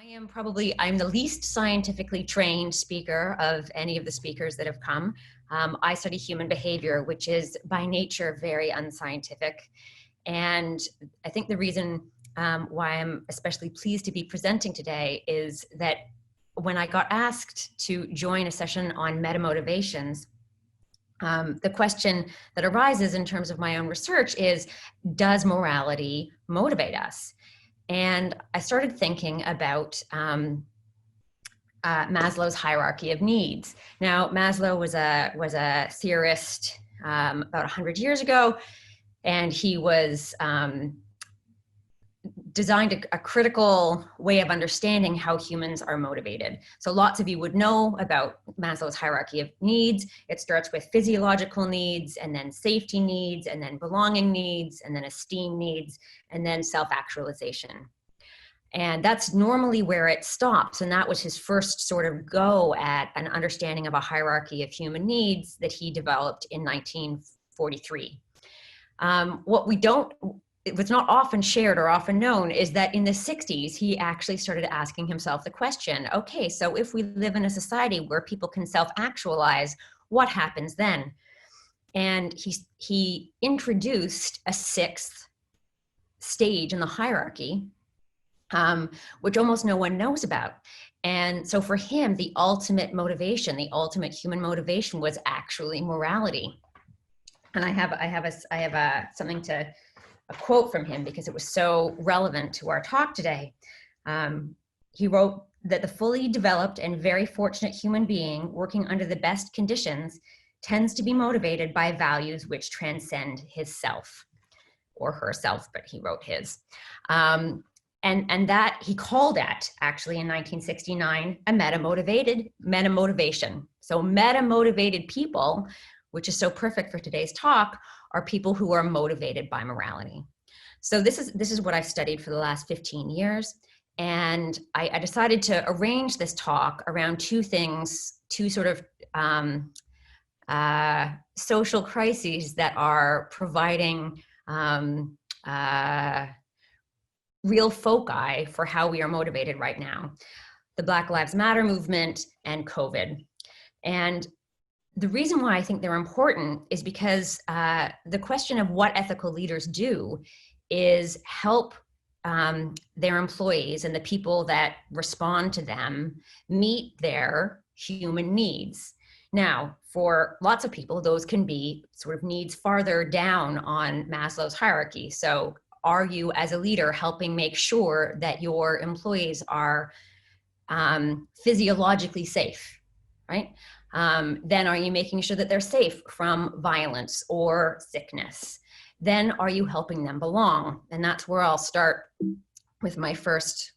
I'm the least scientifically trained speaker of any of the speakers that have come. I study human behavior, which is by nature very unscientific. And I think the reason why I'm especially pleased to be presenting today is that when I got asked to join a session on meta-motivations, the question that arises in terms of my own research is, does morality motivate us? And I started thinking about Maslow's hierarchy of needs. Now, Maslow was a theorist about 100 years ago, and he was designed a critical way of understanding how humans are motivated. So lots of you would know about Maslow's hierarchy of needs. It starts with physiological needs, and then safety needs, and then belonging needs, and then esteem needs, and then self-actualization. And that's normally where it stops. And that was his first sort of go at an understanding of a hierarchy of human needs that he developed in 1943. What's not often shared or often known is that in the 60s, he actually started asking himself the question, okay, so if we live in a society where people can self-actualize, what happens then? And he introduced a sixth stage in the hierarchy, which almost no one knows about. And so for him, the ultimate motivation, the ultimate human motivation was actually morality. And I have a quote from him because it was so relevant to our talk today. He wrote that the fully developed and very fortunate human being working under the best conditions tends to be motivated by values which transcend his self or herself, but he wrote his. And that he called it actually in 1969 a meta-motivation. So meta-motivated people, which is so perfect for today's talk, are people who are motivated by morality. So this is what I've studied for the last 15 years. And I decided to arrange this talk around two things, two sort of social crises that are providing real foci for how we are motivated right now: the Black Lives Matter movement and COVID. And the reason why I think they're important is because the question of what ethical leaders do is help their employees and the people that respond to them meet their human needs. Now, for lots of people, those can be sort of needs farther down on Maslow's hierarchy. So are you, as a leader, helping make sure that your employees are physiologically safe, right? Then are you making sure that they're safe from violence or sickness? Then are you helping them belong? And that's where I'll start with my first,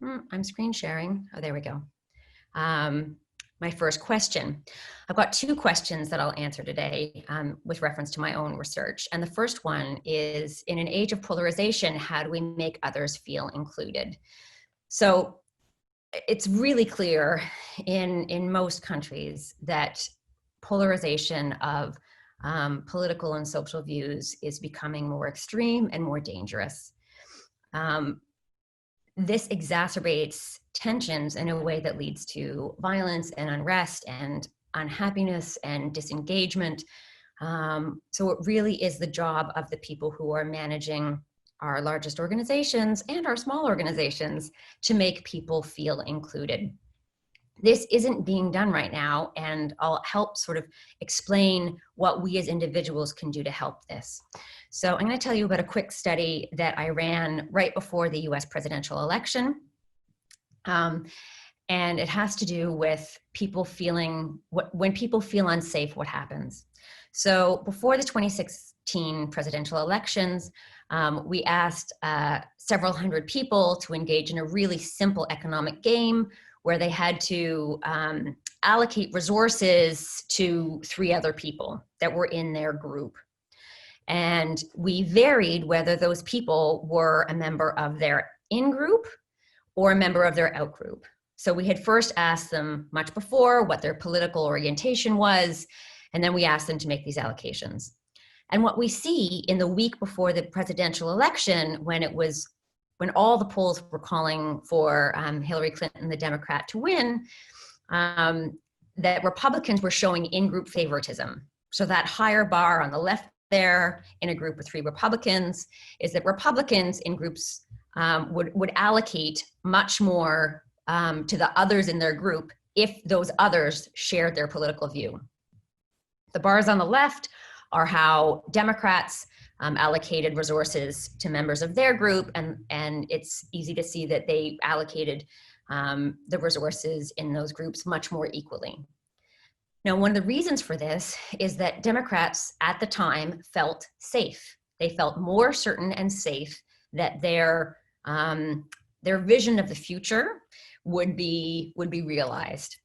I'm screen sharing. Oh, there we go. My first question. I've got two questions that I'll answer today with reference to my own research. And the first one is, in an age of polarization, how do we make others feel included? So it's really clear in most countries that polarization of political and social views is becoming more extreme and more dangerous. This exacerbates tensions in a way that leads to violence and unrest and unhappiness and disengagement. So it really is the job of the people who are managing our largest organizations and our small organizations to make people feel included. This isn't being done right now, and I'll help sort of explain what we as individuals can do to help this. So I'm going to tell you about a quick study that I ran right before the US presidential election. And it has to do with people feeling, when people feel unsafe, what happens? So before the 2016 presidential elections, we asked several hundred people to engage in a really simple economic game where they had to allocate resources to 3 other people that were in their group. And we varied whether those people were a member of their in-group or a member of their out-group. So we had first asked them much before what their political orientation was, and then we asked them to make these allocations. And what we see in the week before the presidential election, when it was when all the polls were calling for Hillary Clinton, the Democrat, to win, that Republicans were showing in-group favoritism. So that higher bar on the left there in a group with 3 Republicans is that Republicans in groups would allocate much more to the others in their group if those others shared their political view. The bars on the left are how Democrats allocated resources to members of their group, and it's easy to see that they allocated the resources in those groups much more equally. Now, one of the reasons for this is that Democrats at the time felt safe. They felt more certain and safe that their vision of the future would be realized.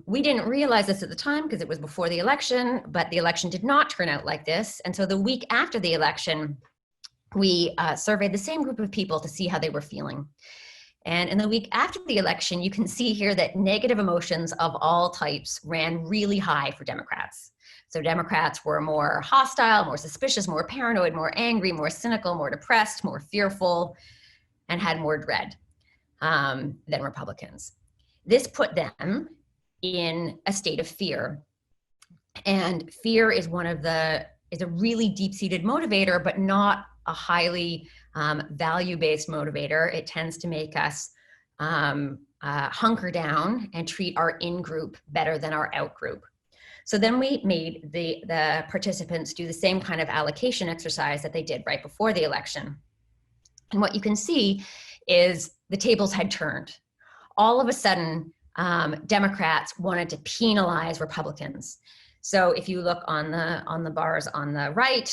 We didn't realize this at the time because it was before the election, but the election did not turn out like this. And so the week after the election, we surveyed the same group of people to see how they were feeling. And in the week after the election, you can see here that negative emotions of all types ran really high for Democrats. So Democrats were more hostile, more suspicious, more paranoid, more angry, more cynical, more depressed, more fearful, and had more dread than Republicans. This put them in a state of fear. And fear is is a really deep-seated motivator, but not a highly value-based motivator. It tends to make us hunker down and treat our in-group better than our out-group. So then we made the participants do the same kind of allocation exercise that they did right before the election. And what you can see is the tables had turned. All of a sudden, Democrats wanted to penalize Republicans. So if you look on the bars on the right,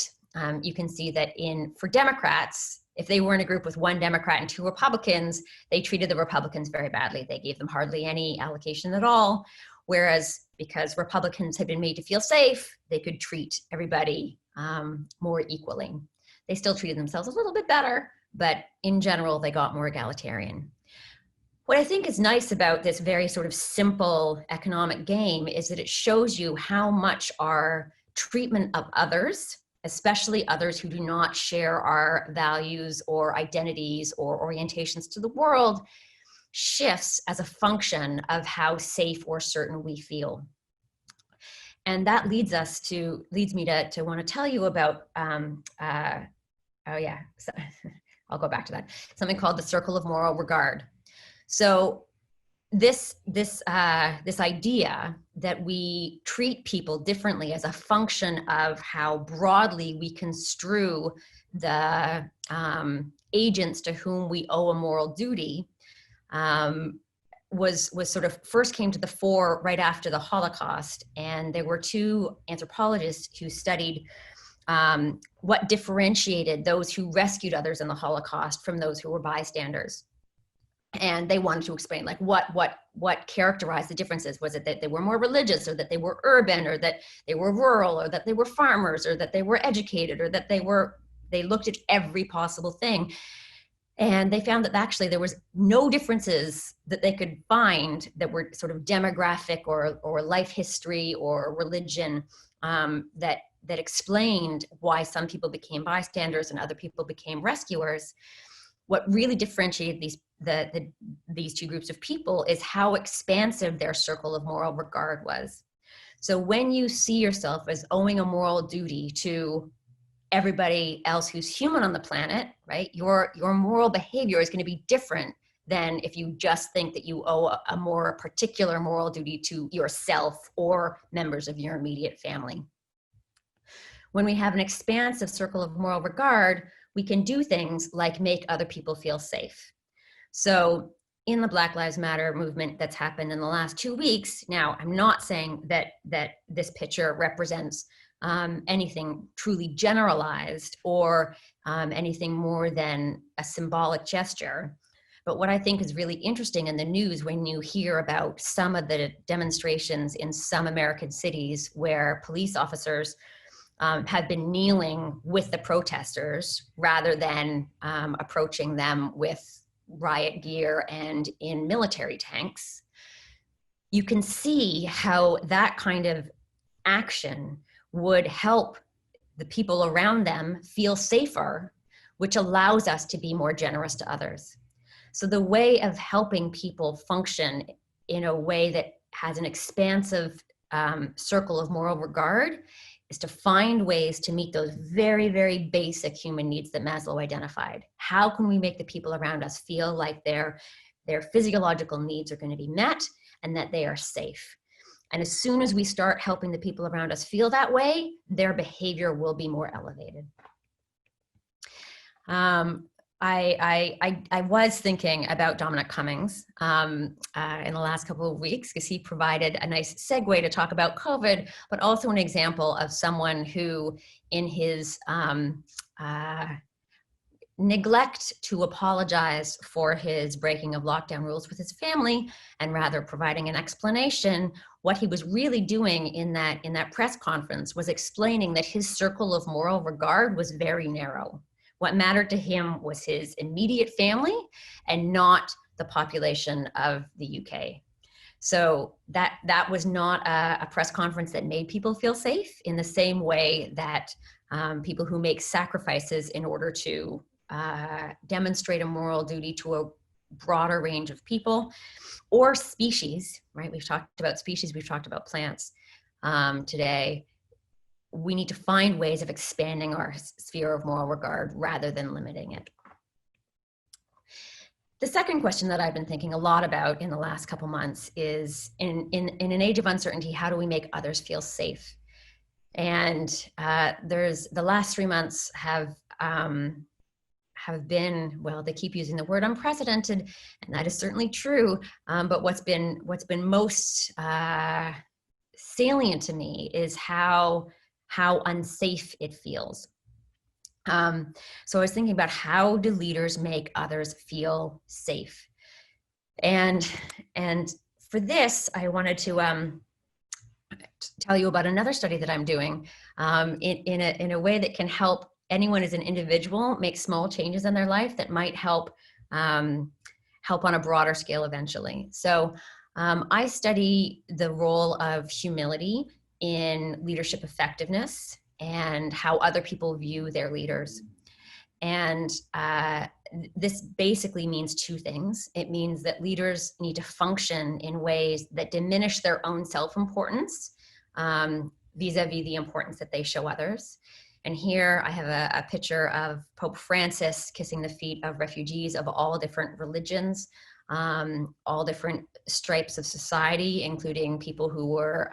you can see that for Democrats, if they were in a group with 1 Democrat and 2 Republicans, they treated the Republicans very badly. They gave them hardly any allocation at all. Whereas because Republicans had been made to feel safe, they could treat everybody more equally. They still treated themselves a little bit better, but in general, they got more egalitarian. What I think is nice about this very sort of simple economic game is that it shows you how much our treatment of others, especially others who do not share our values or identities or orientations to the world, shifts as a function of how safe or certain we feel. And that leads me to want to tell you about, I'll go back to that, something called the circle of moral regard. So this idea that we treat people differently as a function of how broadly we construe the agents to whom we owe a moral duty was sort of first came to the fore right after the Holocaust. And there were 2 anthropologists who studied what differentiated those who rescued others in the Holocaust from those who were bystanders. And they wanted to explain, like, what characterized the differences. Was it that they were more religious, or that they were urban, or that they were rural, or that they were farmers, or that they were educated, or that they looked at every possible thing. And they found that actually there was no differences that they could find that were sort of demographic or life history or religion that explained why some people became bystanders and other people became rescuers. What really differentiated these 2 groups of people is how expansive their circle of moral regard was. So when you see yourself as owing a moral duty to everybody else who's human on the planet, right, your moral behavior is going to be different than if you just think that you owe a more particular moral duty to yourself or members of your immediate family. When we have an expansive circle of moral regard, we can do things like make other people feel safe. So in the Black Lives Matter movement that's happened in the last 2 weeks, now I'm not saying that this picture represents anything truly generalized or anything more than a symbolic gesture. But what I think is really interesting in the news when you hear about some of the demonstrations in some American cities where police officers have been kneeling with the protesters rather than approaching them with riot gear and in military tanks, you can see how that kind of action would help the people around them feel safer which allows us to be more generous to others. So the way of helping people function in a way that has an expansive circle of moral regard is to find ways to meet those very, very basic human needs that Maslow identified. How can we make the people around us feel like their physiological needs are going to be met and that they are safe? And as soon as we start helping the people around us feel that way, their behavior will be more elevated. I was thinking about Dominic Cummings in the last couple of weeks because he provided a nice segue to talk about COVID, but also an example of someone who, in his neglect to apologize for his breaking of lockdown rules with his family and rather providing an explanation, what he was really doing in that press conference was explaining that his circle of moral regard was very narrow. What mattered to him was his immediate family and not the population of the UK. So that was not a press conference that made people feel safe in the same way that people who make sacrifices in order to demonstrate a moral duty to a broader range of people or species, right? We've talked about species, we've talked about plants today. We need to find ways of expanding our sphere of moral regard rather than limiting it. The second question that I've been thinking a lot about in the last couple months is, in an age of uncertainty, how do we make others feel safe? And the last 3 months have been, well, they keep using the word unprecedented, and that is certainly true. But what's been most salient to me is how unsafe it feels. So I was thinking about, how do leaders make others feel safe? And for this, I wanted to tell you about another study that I'm doing in a way that can help anyone as an individual make small changes in their life that might help on a broader scale eventually. So I study the role of humility in leadership effectiveness and how other people view their leaders. And this basically means two things. It means that leaders need to function in ways that diminish their own self-importance vis-a-vis the importance that they show others. And here I have a picture of Pope Francis kissing the feet of refugees of all different religions, all different stripes of society, including people who were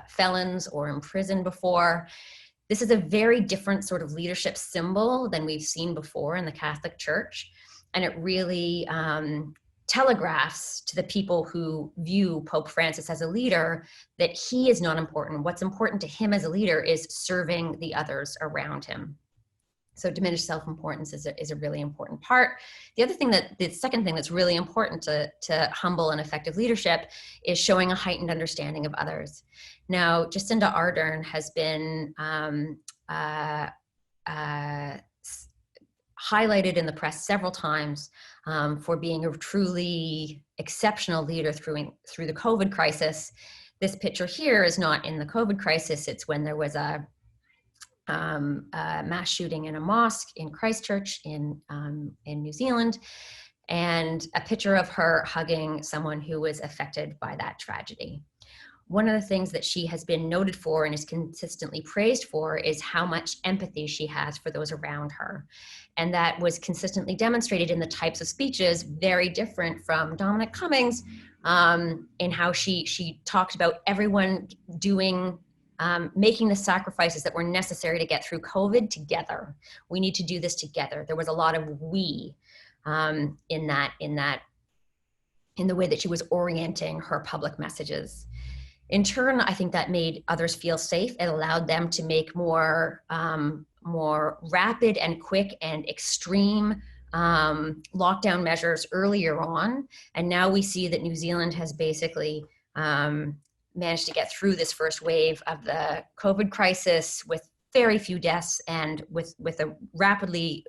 felons or imprisoned before. This is a very different sort of leadership symbol than we've seen before in the Catholic Church. And it really telegraphs to the people who view Pope Francis as a leader that he is not important. What's important to him as a leader is serving the others around him. So diminished self-importance is a really important part. The second thing that's really important to humble and effective leadership is showing a heightened understanding of others. Now, Jacinda Ardern has been highlighted in the press several times for being a truly exceptional leader through the COVID crisis. This picture here is not in the COVID crisis. It's when there was a mass shooting in a mosque in Christchurch in New Zealand, and a picture of her hugging someone who was affected by that tragedy. One of the things that she has been noted for and is consistently praised for is how much empathy she has for those around her. And that was consistently demonstrated in the types of speeches, very different from Dominic Cummings, in how she talked about everyone making the sacrifices that were necessary to get through COVID together. We need to do this together. There was a lot of we in the way that she was orienting her public messages. In turn, I think that made others feel safe. It allowed them to make more rapid and quick and extreme lockdown measures earlier on. And now we see that New Zealand has basically managed to get through this first wave of the COVID crisis with very few deaths and with a rapidly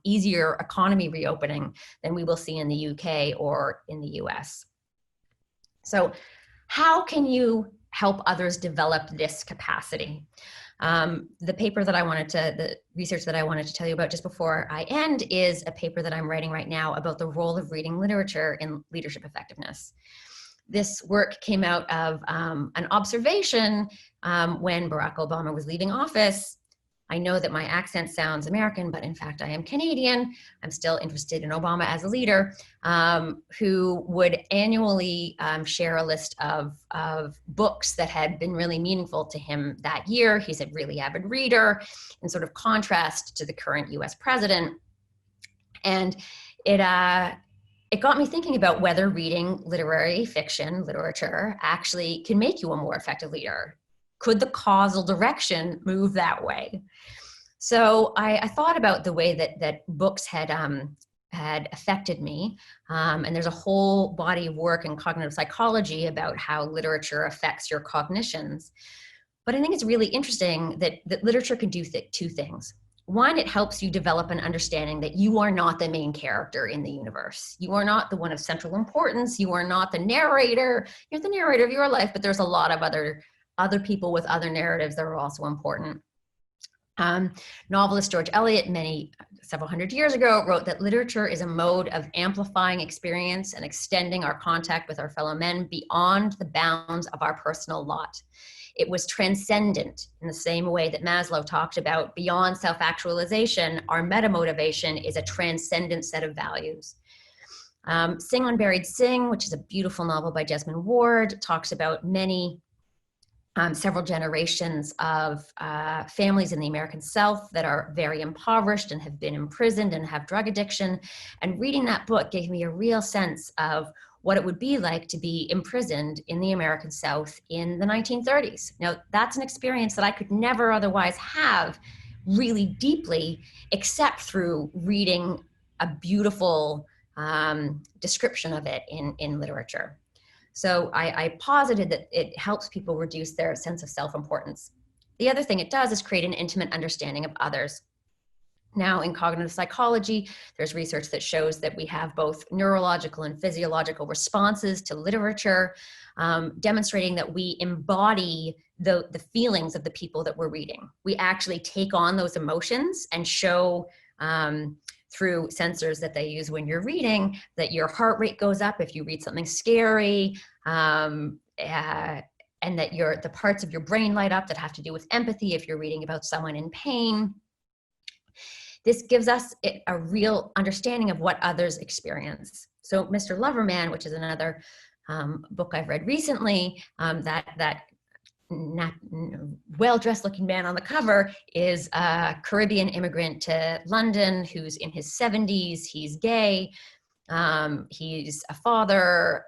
easier economy reopening than we will see in the UK or in the US. So how can you help others develop this capacity? The paper that the research that I wanted to tell you about just before I end is a paper that I'm writing right now about the role of reading literature in leadership effectiveness. This work came out of an observation when Barack Obama was leaving office. I know that my accent sounds American, but in fact, I am Canadian. I'm still interested in Obama as a leader, who would annually share a list of books that had been really meaningful to him that year. He's a really avid reader, in sort of contrast to the current US president. And it got me thinking about whether reading literary fiction, literature, actually can make you a more effective leader. Could the causal direction move that way? So I thought about the way that books had affected me. And there's a whole body of work in cognitive psychology about how literature affects your cognitions. But I think it's really interesting that literature can do two things. One, it helps you develop an understanding that you are not the main character in the universe. You are not the one of central importance. You are not the narrator. You're the narrator of your life, but there's a lot of other people with other narratives that are also important. Novelist George Eliot, several hundred years ago, wrote that literature is a mode of amplifying experience and extending our contact with our fellow men beyond the bounds of our personal lot. It was transcendent in the same way that Maslow talked about beyond self-actualization. Our meta-motivation is a transcendent set of values. Sing Unburied Sing, which is a beautiful novel by Jesmyn Ward, talks about several generations of families in the American South that are very impoverished and have been imprisoned and have drug addiction. And reading that book gave me a real sense of what it would be like to be imprisoned in the American South in the 1930s. Now, that's an experience that I could never otherwise have really deeply, except through reading a beautiful description of it in literature. So I posited that it helps people reduce their sense of self-importance. The other thing it does is create an intimate understanding of others. Now, in cognitive psychology, there's research that shows that we have both neurological and physiological responses to literature, demonstrating that we embody the feelings of the people that we're reading. We actually take on those emotions and show through sensors that they use when you're reading that your heart rate goes up if you read something scary, and that the parts of your brain light up that have to do with empathy if you're reading about someone in pain. This gives us a real understanding of what others experience. So Mr. Loverman, which is another book I've read recently, that well-dressed looking man on the cover is a Caribbean immigrant to London who's in his 70s. He's gay. He's a father.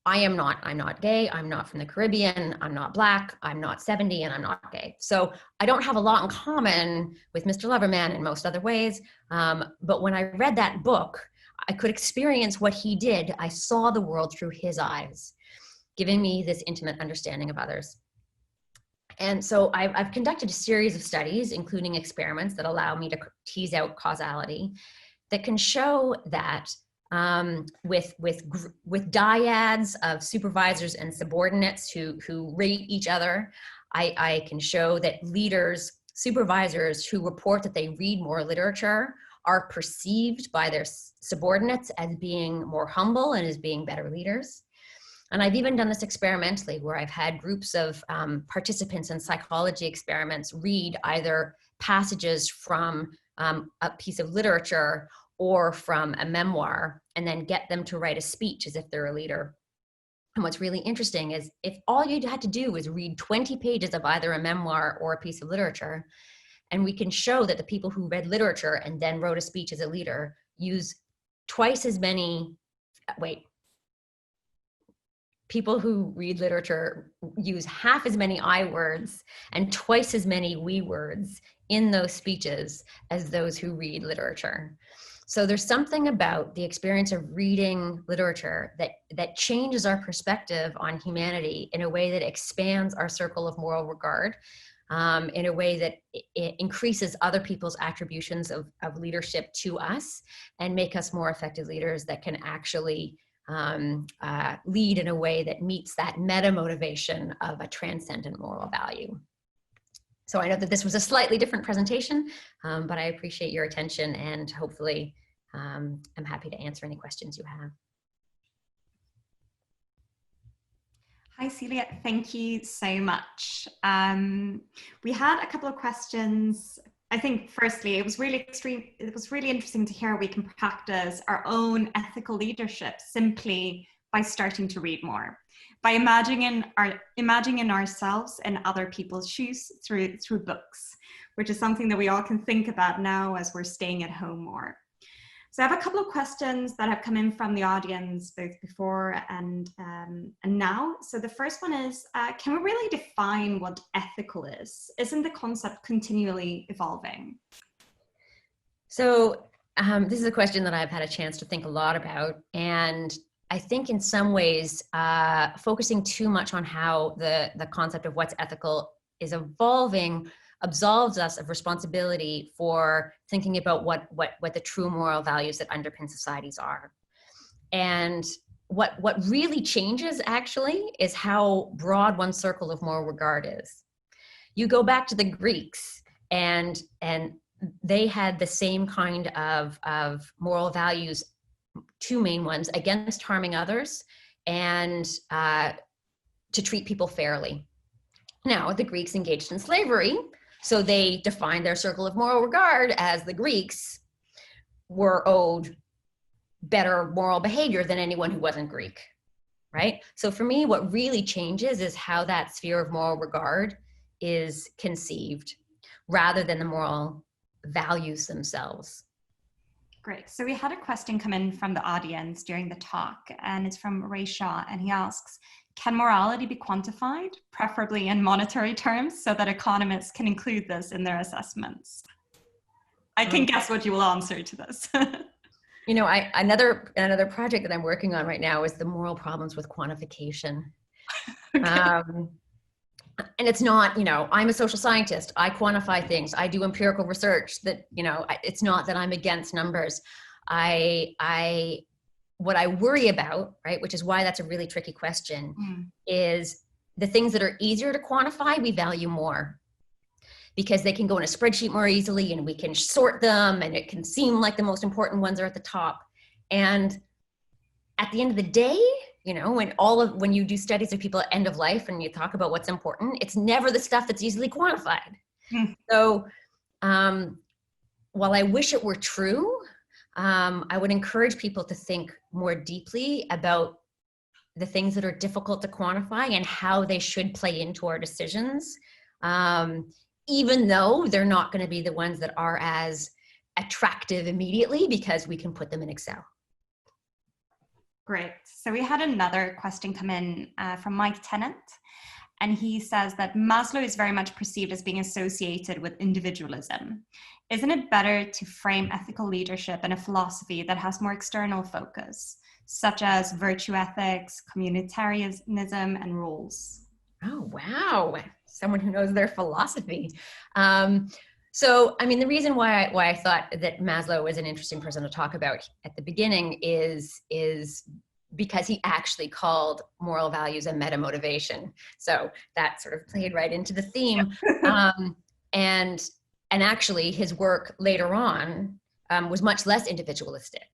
I'm not gay. I'm not from the Caribbean. I'm not Black. I'm not 70 and I'm not gay. So I don't have a lot in common with Mr. Loverman in most other ways. But when I read that book, I could experience what he did. I saw the world through his eyes, giving me this intimate understanding of others. And so I've conducted a series of studies, including experiments that allow me to tease out causality, that can show that with dyads of supervisors and subordinates who rate each other, I can show that leaders, supervisors who report that they read more literature are perceived by their subordinates as being more humble and as being better leaders. And I've even done this experimentally where I've had groups of participants in psychology experiments read either passages from a piece of literature or from a memoir, and then get them to write a speech as if they're a leader. And what's really interesting is if all you had to do was read 20 pages of either a memoir or a piece of literature, and we can show that the people who read literature and then wrote a speech as a leader use twice as many, people who read literature use half as many I words and twice as many we words in those speeches as those who read literature. So there's something about the experience of reading literature that changes our perspective on humanity in a way that expands our circle of moral regard, in a way that it increases other people's attributions of leadership to us and make us more effective leaders that can actually lead in a way that meets that meta motivation of a transcendent moral value. So I know that this was a slightly different presentation, but I appreciate your attention, and hopefully I'm happy to answer any questions you have. Hi, Celia. Thank you so much. We had a couple of questions. I think, firstly, it was really interesting to hear we can practice our own ethical leadership simply by starting to read more, by imagining ourselves in other people's shoes through books, which is something that we all can think about now as we're staying at home more. So I have a couple of questions that have come in from the audience both before and now. So the first one is, can we really define what ethical is? Isn't the concept continually evolving? So this is a question that I've had a chance to think a lot about. And I think in some ways, focusing too much on how the concept of what's ethical is evolving absolves us of responsibility for thinking about what the true moral values that underpin societies are. And what really changes actually is how broad one circle of moral regard is. You go back to the Greeks, and they had the same kind of moral values, two main ones: against harming others and to treat people fairly. Now, the Greeks engaged in slavery, so they defined their circle of moral regard as the Greeks were owed better moral behavior than anyone who wasn't Greek, right? So for me, what really changes is how that sphere of moral regard is conceived rather than the moral values themselves. Great. So we had a question come in from the audience during the talk, and it's from Ray Shaw, and he asks, can morality be quantified, preferably in monetary terms, so that economists can include this in their assessments? I can guess what you will answer to this. You know, another project that I'm working on right now is the moral problems with quantification. Okay. And it's not, you know, I'm a social scientist. I quantify things. I do empirical research. That, you know, it's not that I'm against numbers. What I worry about, right, which is why that's a really tricky question, is the things that are easier to quantify, we value more, because they can go in a spreadsheet more easily and we can sort them, and it can seem like the most important ones are at the top. And at the end of the day, you know, when you do studies of people at end of life and you talk about what's important, it's never the stuff that's easily quantified. So while I wish it were true, I would encourage people to think more deeply about the things that are difficult to quantify and how they should play into our decisions, even though they're not going to be the ones that are as attractive immediately because we can put them in Excel. Great. So we had another question come in from Mike Tennant, and he says that Maslow is very much perceived as being associated with individualism. Isn't it better to frame ethical leadership in a philosophy that has more external focus, such as virtue ethics, communitarianism, and rules? Oh, wow. Someone who knows their philosophy. So, I mean, the reason why I thought that Maslow was an interesting person to talk about at the beginning is because he actually called moral values a meta motivation. So that sort of played right into the theme. And actually his work later on was much less individualistic.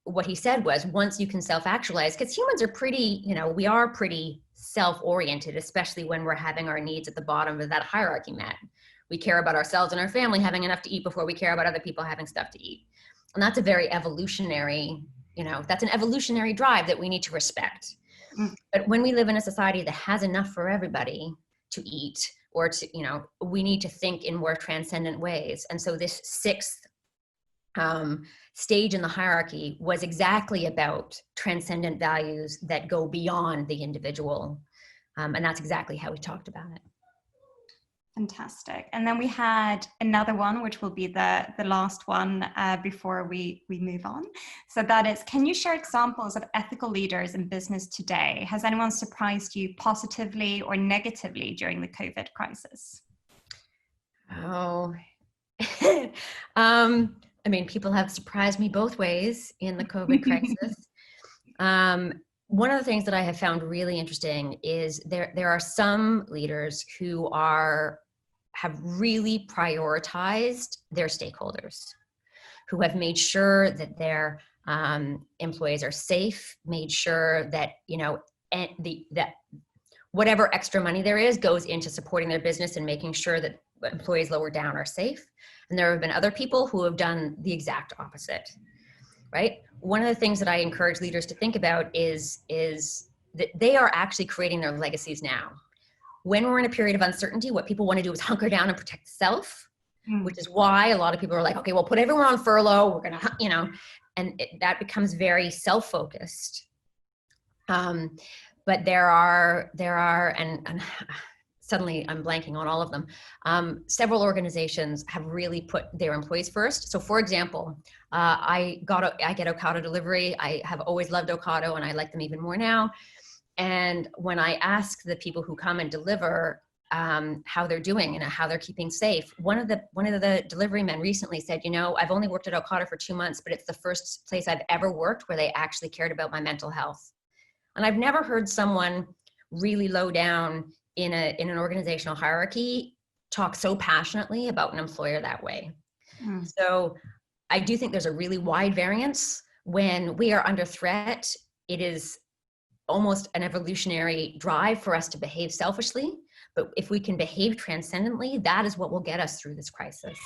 What he said was, once you can self-actualize, because humans are pretty, you know, we are pretty self-oriented, especially when we're having our needs at the bottom of that hierarchy met. We care about ourselves and our family having enough to eat before we care about other people having stuff to eat. And that's a very evolutionary, you know, that's an evolutionary drive that we need to respect. But when we live in a society that has enough for everybody to eat, or to, you know, we need to think in more transcendent ways. And so this sixth stage in the hierarchy was exactly about transcendent values that go beyond the individual. And that's exactly how we talked about it. Fantastic. And then we had another one, which will be the last one before we move on. So that is, can you share examples of ethical leaders in business today? Has anyone surprised you positively or negatively during the COVID crisis? Oh, I mean, people have surprised me both ways in the COVID crisis. One of the things that I have found really interesting is there are some leaders who have really prioritized their stakeholders, who have made sure that their employees are safe, made sure that, and that whatever extra money there is goes into supporting their business and making sure that employees lower down are safe. And there have been other people who have done the exact opposite, right? One of the things that I encourage leaders to think about is that they are actually creating their legacies now. When we're in a period of uncertainty, what people want to do is hunker down and protect self, which is why a lot of people are like, okay, we'll put everyone on furlough. We're going to, and that becomes very self-focused. But there are, and suddenly I'm blanking on all of them. Several organizations have really put their employees first. So for example, I get Ocado delivery. I have always loved Ocado and I like them even more now. And when I ask the people who come and deliver how they're doing and how they're keeping safe, one of the delivery men recently said, I've only worked at Ocado for 2 months, but it's the first place I've ever worked where they actually cared about my mental health. And I've never heard someone really low down in an organizational hierarchy talk so passionately about an employer that way. So I do think there's a really wide variance. When we are under threat, it is almost an evolutionary drive for us to behave selfishly. But if we can behave transcendently, that is what will get us through this crisis.